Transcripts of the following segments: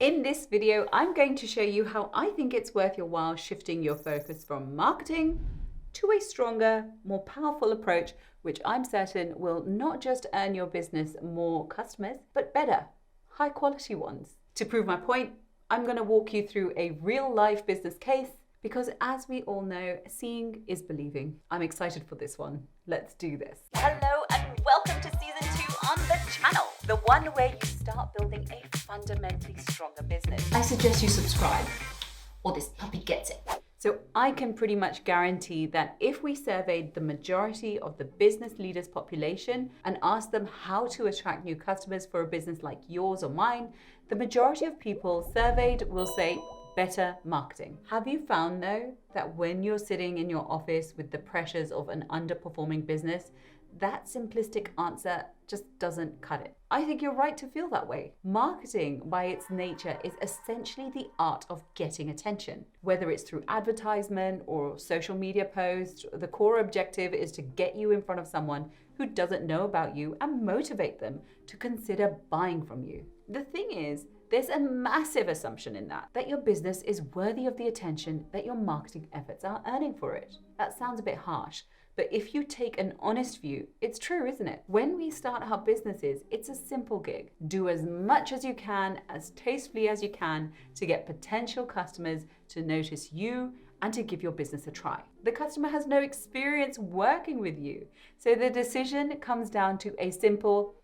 In this video, I'm going to show you how I think it's worth your while shifting your focus from marketing to a stronger, more powerful approach, which I'm certain will not just earn your business more customers, but better, high quality ones. To prove my point, I'm going to walk you through a real life business case because as we all know, seeing is believing. I'm excited for this one. Let's do this. Hello and welcome to season 2 on the channel, the one where you start building a fundamentally stronger business. I suggest you subscribe or this puppy gets it. So I can pretty much guarantee that if we surveyed the majority of the business leaders population and asked them how to attract new customers for a business like yours or mine, the majority of people surveyed will say better marketing. Have you found though that when you're sitting in your office with the pressures of an underperforming business, that simplistic answer just doesn't cut it? I think you're right to feel that way. Marketing, by its nature, is essentially the art of getting attention. Whether it's through advertisement or social media posts, the core objective is to get you in front of someone who doesn't know about you and motivate them to consider buying from you. The thing is, there's a massive assumption in that your business is worthy of the attention that your marketing efforts are earning for it. That sounds a bit harsh, but if you take an honest view, it's true, isn't it? When we start our businesses, it's a simple gig. Do as much as you can, as tastefully as you can, to get potential customers to notice you and to give your business a try. The customer has no experience working with you, so the decision comes down to a simple,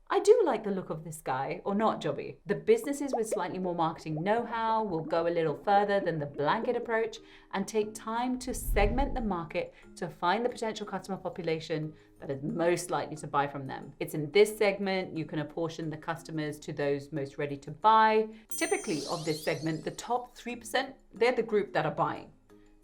I do like the look of this guy, or not, Jobby. The businesses with slightly more marketing know-how will go a little further than the blanket approach and take time to segment the market to find the potential customer population that is most likely to buy from them. It's in this segment you can apportion the customers to those most ready to buy. Typically of this segment, the top 3%, they're the group that are buying.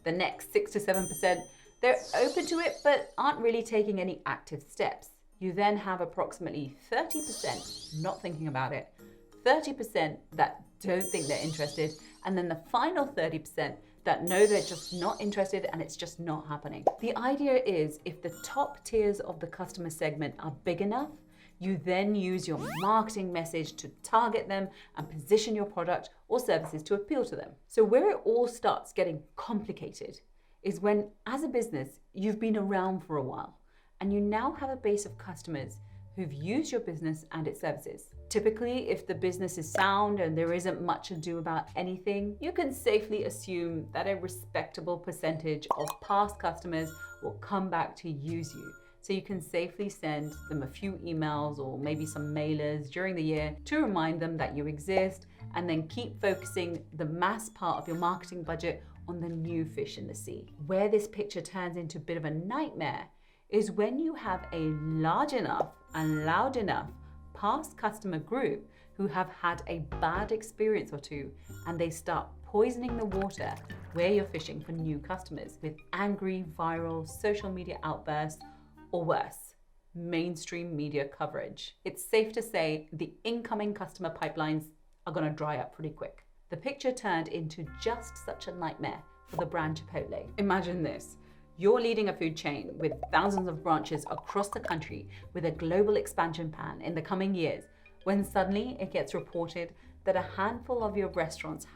The next 6 to 7%, they're open to it but aren't really taking any active steps. You then have approximately 30% not thinking about it, 30% that don't think they're interested, and then the final 30% that know they're just not interested and it's just not happening. The idea is if the top tiers of the customer segment are big enough, you then use your marketing message to target them and position your product or services to appeal to them. So where it all starts getting complicated is when, as a business, you've been around for a while, and you now have a base of customers who've used your business and its services. Typically, if the business is sound and there isn't much ado about anything, you can safely assume that a respectable percentage of past customers will come back to use you. So you can safely send them a few emails or maybe some mailers during the year to remind them that you exist, and then keep focusing the mass part of your marketing budget on the new fish in the sea. Where this picture turns into a bit of a nightmare is when you have a large enough and loud enough past customer group who have had a bad experience or two, and they start poisoning the water where you're fishing for new customers with angry, viral social media outbursts, or worse, mainstream media coverage. It's safe to say the incoming customer pipelines are gonna dry up pretty quick. The picture turned into just such a nightmare for the brand Chipotle. Imagine this. You're leading a food chain with thousands of branches across the country with a global expansion plan in the coming years, when suddenly it gets reported that a handful of your restaurants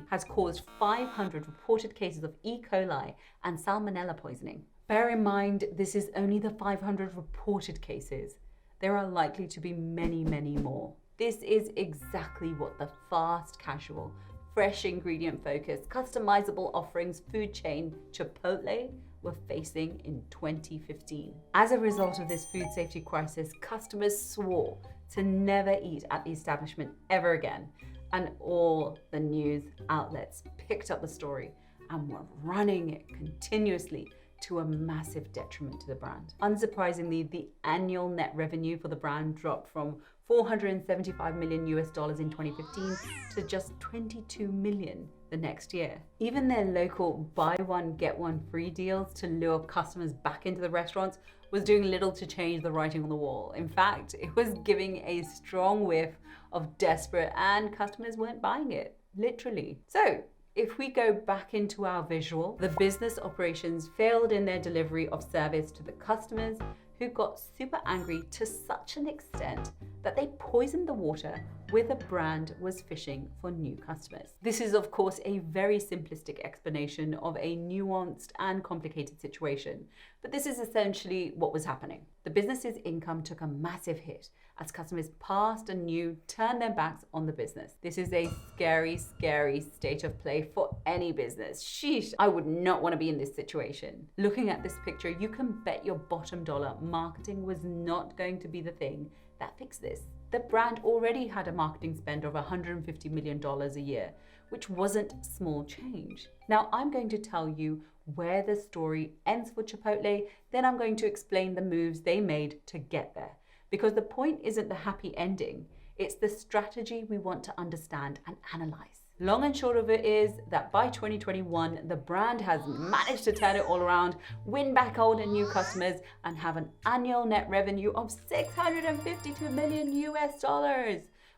has caused 500 reported cases of E. coli and salmonella poisoning. Bear in mind, this is only the 500 reported cases. There are likely to be many, many more. This is exactly what the fast casual, fresh ingredient focused, customizable offerings food chain Chipotle were facing in 2015. As a result of this food safety crisis, customers swore to never eat at the establishment ever again. And all the news outlets picked up the story and were running it continuously to a massive detriment to the brand. Unsurprisingly, the annual net revenue for the brand dropped from $475 million in 2015 to just 22 million the next year. Even their local buy one, get one free deals to lure customers back into the restaurants was doing little to change the writing on the wall. In fact, it was giving a strong whiff of desperate, and customers weren't buying it, literally. So if we go back into our visual, the business operations failed in their delivery of service to the customers who got super angry to such an extent that they poisoned the water where the brand was fishing for new customers. This is, of course, a very simplistic explanation of a nuanced and complicated situation, but this is essentially what was happening. The business's income took a massive hit as customers past and new turned their backs on the business. This is a scary, scary state of play for any business. Sheesh, I would not want to be in this situation. Looking at this picture, you can bet your bottom dollar marketing was not going to be the thing that fixed this. The brand already had a marketing spend of $150 million a year, which wasn't small change. Now I'm going to tell you where the story ends for Chipotle, then I'm going to explain the moves they made to get there. Because the point isn't the happy ending, it's the strategy we want to understand and analyze. Long and short of it is that by 2021, the brand has managed to turn it all around, win back old and new customers, and have an annual net revenue of $652 million US.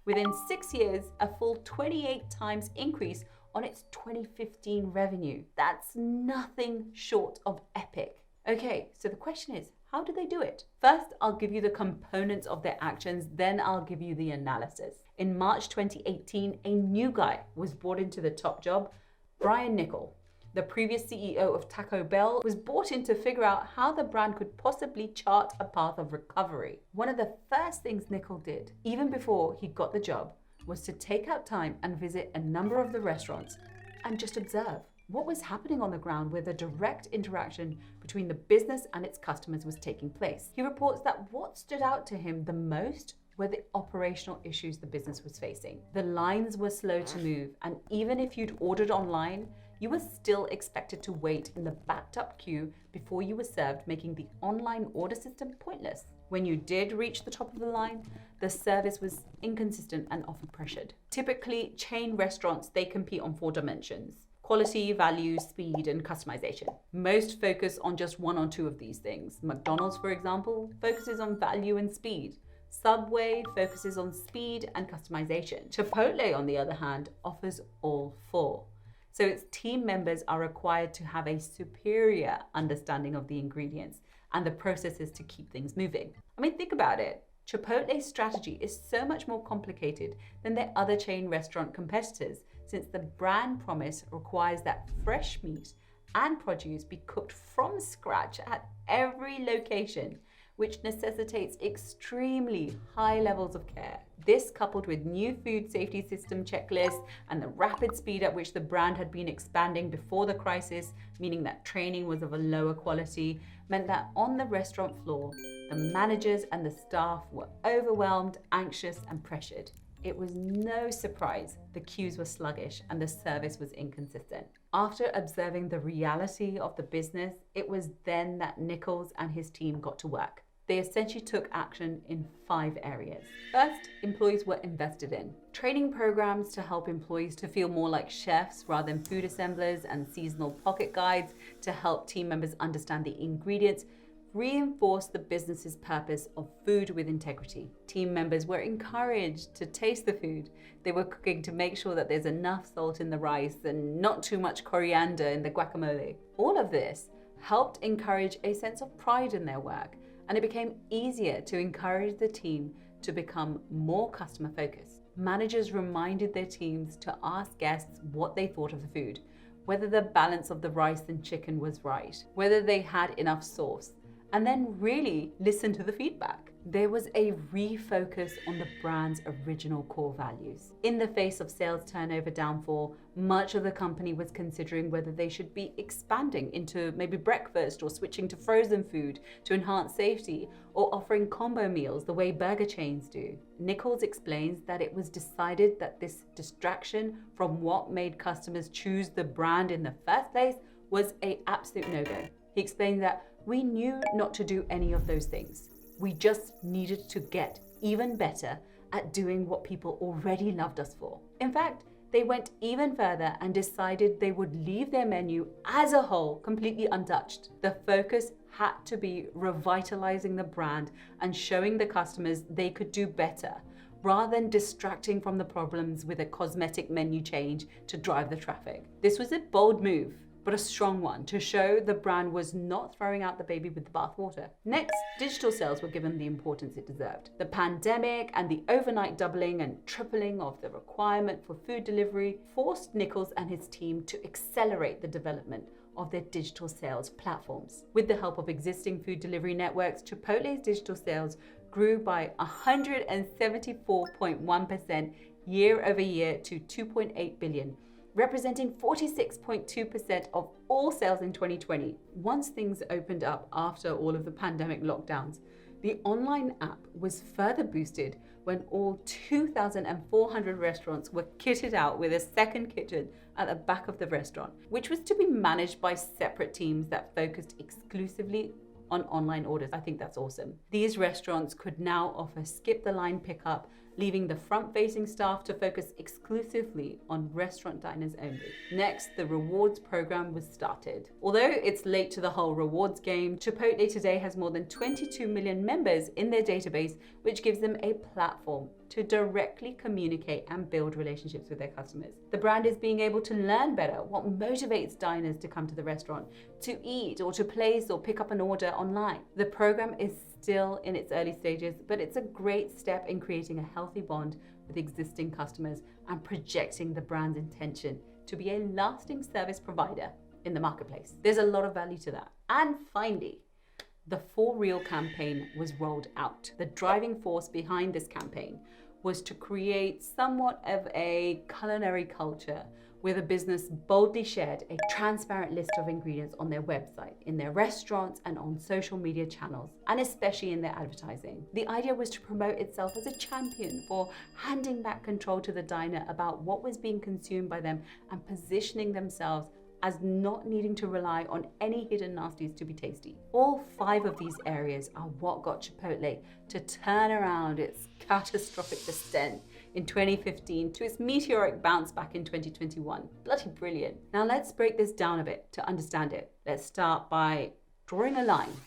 Within 6 years, a full 28 times increase on its 2015 revenue. That's nothing short of epic. Okay, so the question is, how did they do it? First, I'll give you the components of their actions, then I'll give you the analysis. In March 2018, a new guy was brought into the top job. Brian Niccol, the previous CEO of Taco Bell, was brought in to figure out how the brand could possibly chart a path of recovery. One of the first things Niccol did, even before he got the job, was to take out time and visit a number of the restaurants and just observe what was happening on the ground where the direct interaction between the business and its customers was taking place. He reports that what stood out to him the most were the operational issues the business was facing. The lines were slow to move, and even if you'd ordered online, you were still expected to wait in the backed up queue before you were served, making the online order system pointless. When you did reach the top of the line, the service was inconsistent and often pressured. Typically, chain restaurants, they compete on 4 dimensions: quality, value, speed, and customization. Most focus on just 1 or 2 of these things. McDonald's, for example, focuses on value and speed. Subway focuses on speed and customization. Chipotle, on the other hand, offers all 4. So its team members are required to have a superior understanding of the ingredients and the processes to keep things moving. I mean, think about it. Chipotle's strategy is so much more complicated than their other chain restaurant competitors, since the brand promise requires that fresh meat and produce be cooked from scratch at every location, which necessitates extremely high levels of care. This, coupled with new food safety system checklists and the rapid speed at which the brand had been expanding before the crisis, meaning that training was of a lower quality, meant that on the restaurant floor, the managers and the staff were overwhelmed, anxious, and pressured. It was no surprise the queues were sluggish and the service was inconsistent. After observing the reality of the business, it was then that Nichols and his team got to work. They essentially took action in 5 areas. First, employees were invested in. Training programs to help employees to feel more like chefs rather than food assemblers, and seasonal pocket guides to help team members understand the ingredients reinforced the business's purpose of food with integrity. Team members were encouraged to taste the food they were cooking to make sure that there's enough salt in the rice and not too much coriander in the guacamole. All of this helped encourage a sense of pride in their work, and it became easier to encourage the team to become more customer focused. Managers reminded their teams to ask guests what they thought of the food, whether the balance of the rice and chicken was right, whether they had enough sauce, and then really listen to the feedback. There was a refocus on the brand's original core values. In the face of sales turnover downfall, much of the company was considering whether they should be expanding into maybe breakfast, or switching to frozen food to enhance safety, or offering combo meals the way burger chains do. Nichols explains that it was decided that this distraction from what made customers choose the brand in the first place was an absolute no-go. He explained that we knew not to do any of those things. We just needed to get even better at doing what people already loved us for. In fact, they went even further and decided they would leave their menu as a whole completely untouched. The focus had to be revitalizing the brand and showing the customers they could do better, rather than distracting from the problems with a cosmetic menu change to drive the traffic. This was a bold move, but a strong one to show the brand was not throwing out the baby with the bathwater. Next, digital sales were given the importance it deserved. The pandemic and the overnight doubling and tripling of the requirement for food delivery forced Nichols and his team to accelerate the development of their digital sales platforms. With the help of existing food delivery networks, Chipotle's digital sales grew by 174.1% year over year to 2.8 billion, representing 46.2% of all sales in 2020. Once things opened up after all of the pandemic lockdowns, the online app was further boosted when all 2,400 restaurants were kitted out with a second kitchen at the back of the restaurant, which was to be managed by separate teams that focused exclusively on online orders. I think that's awesome. These restaurants could now offer skip the line pickup, leaving the front-facing staff to focus exclusively on restaurant diners only. Next, the rewards program was started. Although it's late to the whole rewards game, Chipotle today has more than 22 million members in their database, which gives them a platform to directly communicate and build relationships with their customers. The brand is being able to learn better what motivates diners to come to the restaurant, to eat or to place or pick up an order online. The program is still in its early stages, but it's a great step in creating a healthy bond with existing customers and projecting the brand's intention to be a lasting service provider in the marketplace. There's a lot of value to that. And finally, the For Real campaign was rolled out. The driving force behind this campaign was to create somewhat of a culinary culture where the business boldly shared a transparent list of ingredients on their website, in their restaurants, and on social media channels, and especially in their advertising. The idea was to promote itself as a champion for handing back control to the diner about what was being consumed by them and positioning themselves as not needing to rely on any hidden nasties to be tasty. All 5 of these areas are what got Chipotle to turn around its catastrophic descent in 2015 to its meteoric bounce back in 2021. Bloody brilliant. Now let's break this down a bit to understand it. Let's start by drawing a line.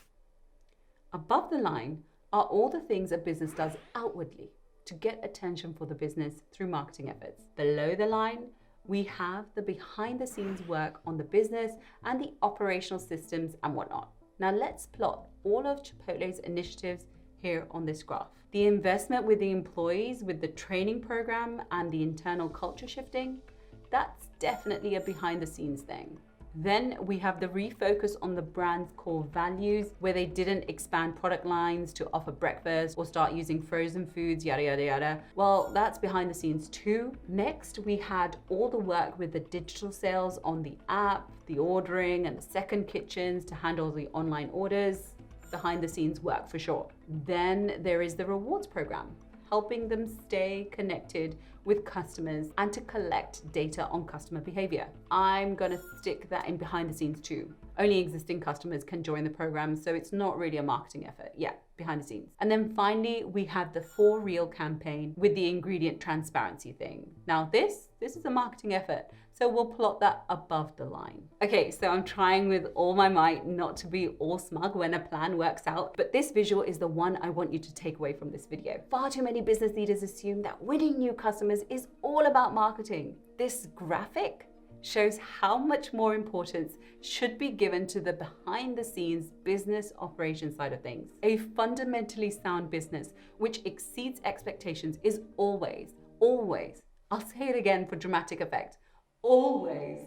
Above the line are all the things a business does outwardly to get attention for the business through marketing efforts. Below the line, we have the behind the scenes work on the business and the operational systems and whatnot. Now let's plot all of Chipotle's initiatives here on this graph. The investment with the employees, with the training program and the internal culture shifting, that's definitely a behind the scenes thing. Then we have the refocus on the brand's core values, where they didn't expand product lines to offer breakfast or start using frozen foods, yada, yada, yada. Well, that's behind the scenes too. Next, we had all the work with the digital sales on the app, the ordering and the second kitchens to handle the online orders. Behind the scenes work for sure. Then there is the rewards program, helping them stay connected with customers and to collect data on customer behavior. I'm gonna stick that in behind the scenes too. Only existing customers can join the program, so it's not really a marketing effort. Yeah, behind the scenes. And then finally, we had the For Real campaign with the ingredient transparency thing. Now this is a marketing effort, so we'll plot that above the line. Okay, so I'm trying with all my might not to be all smug when a plan works out, but this visual is the one I want you to take away from this video. Far too many business leaders assume that winning new customers is all about marketing. This graphic shows how much more importance should be given to the behind the scenes business operation side of things. A fundamentally sound business which exceeds expectations is always, I'll say it again for dramatic effect, always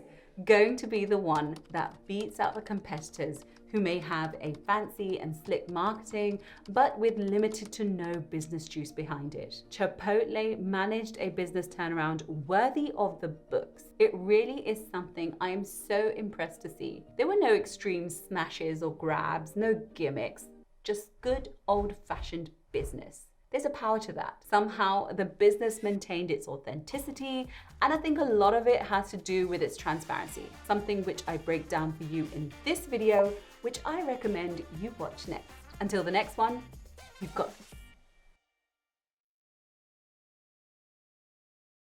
going to be the one that beats out the competitors who may have a fancy and slick marketing, but with limited to no business juice behind it. Chipotle managed a business turnaround worthy of the books. It really is something I am so impressed to see. There were no extreme smashes or grabs, no gimmicks, just good old-fashioned business. There's a power to that. Somehow the business maintained its authenticity, and I think a lot of it has to do with its transparency, something which I break down for you in this video, which I recommend you watch next. Until the next one, you've got this.